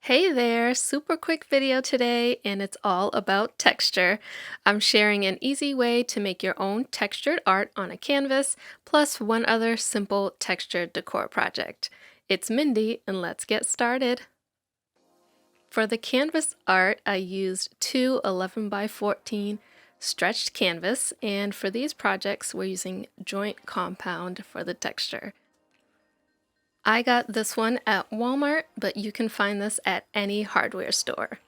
Hey there, super quick video today, and it's all about texture. I'm sharing an easy way to make your own textured art on a canvas, plus one other simple textured decor project. It's Mindy, and let's get started. For the canvas art, I used two 11 by 14 stretched canvas, and for these projects, we're using joint compound for the texture. I got this one at Walmart, but you can find this at any hardware store.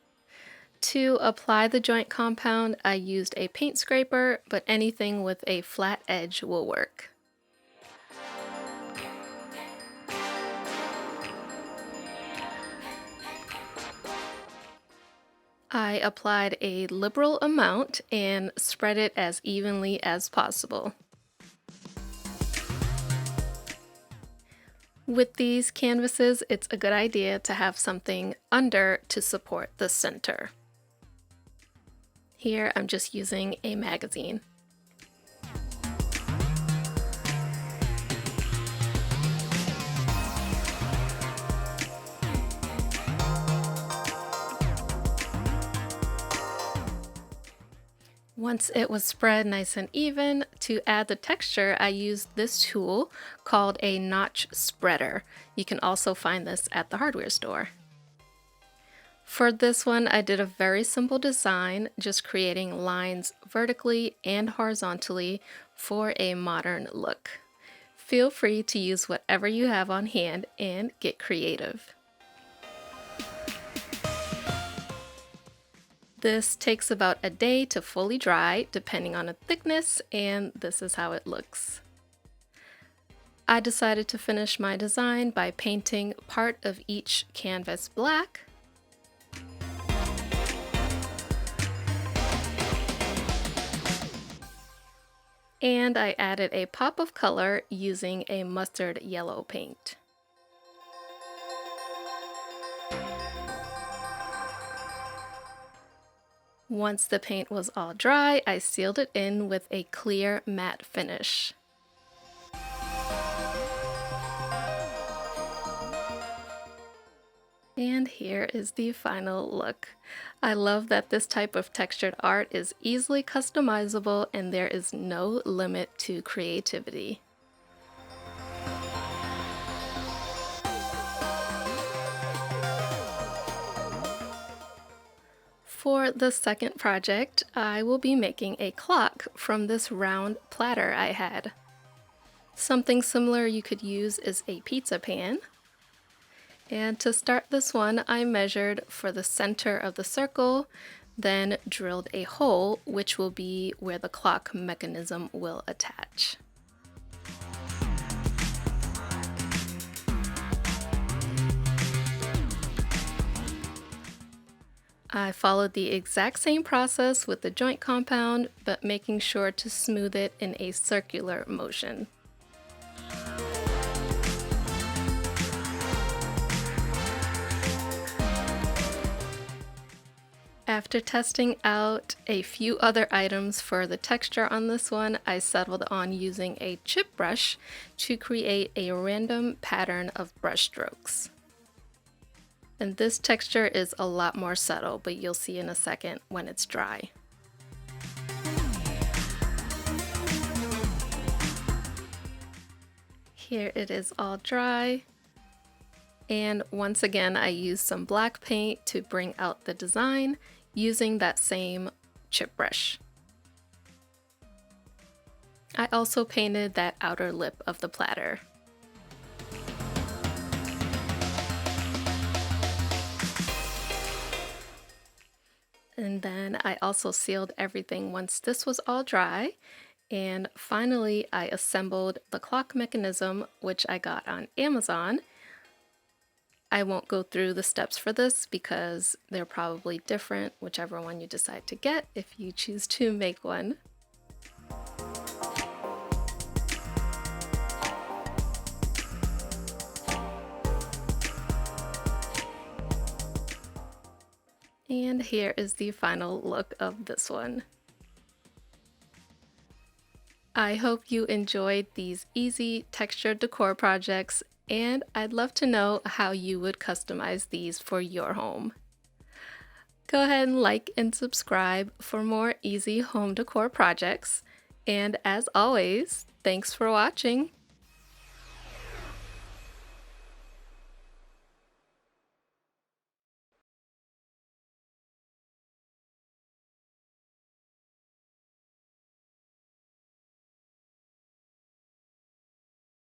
To apply the joint compound, I used a paint scraper, but anything with a flat edge will work. I applied a liberal amount and spread it as evenly as possible. With these canvases, it's a good idea to have something under to support the center. Here, I'm just using a magazine. Once it was spread nice and even, to add the texture, I used this tool called a notch spreader. You can also find this at the hardware store. For this one, I did a very simple design, just creating lines vertically and horizontally for a modern look. Feel free to use whatever you have on hand and get creative. This takes about a day to fully dry, depending on the thickness, and this is how it looks. I decided to finish my design by painting part of each canvas black. And I added a pop of color using a mustard yellow paint. Once the paint was all dry, I sealed it in with a clear matte finish. And here is the final look. I love that this type of textured art is easily customizable and there is no limit to creativity. For the second project, I will be making a clock from this round platter I had. Something similar you could use is a pizza pan. And to start this one, I measured for the center of the circle, then drilled a hole, which will be where the clock mechanism will attach. I followed the exact same process with the joint compound, but making sure to smooth it in a circular motion. After testing out a few other items for the texture on this one, I settled on using a chip brush to create a random pattern of brush strokes. And this texture is a lot more subtle, but you'll see in a second when it's dry. Here it is all dry. And once again, I used some black paint to bring out the design using that same chip brush. I also painted that outer lip of the platter. And then I also sealed everything once this was all dry. And finally, I assembled the clock mechanism, which I got on Amazon. I won't go through the steps for this because they're probably different, whichever one you decide to get if you choose to make one. And here is the final look of this one. I hope you enjoyed these easy textured decor projects and I'd love to know how you would customize these for your home. Go ahead and like and subscribe for more easy home decor projects. And as always, thanks for watching.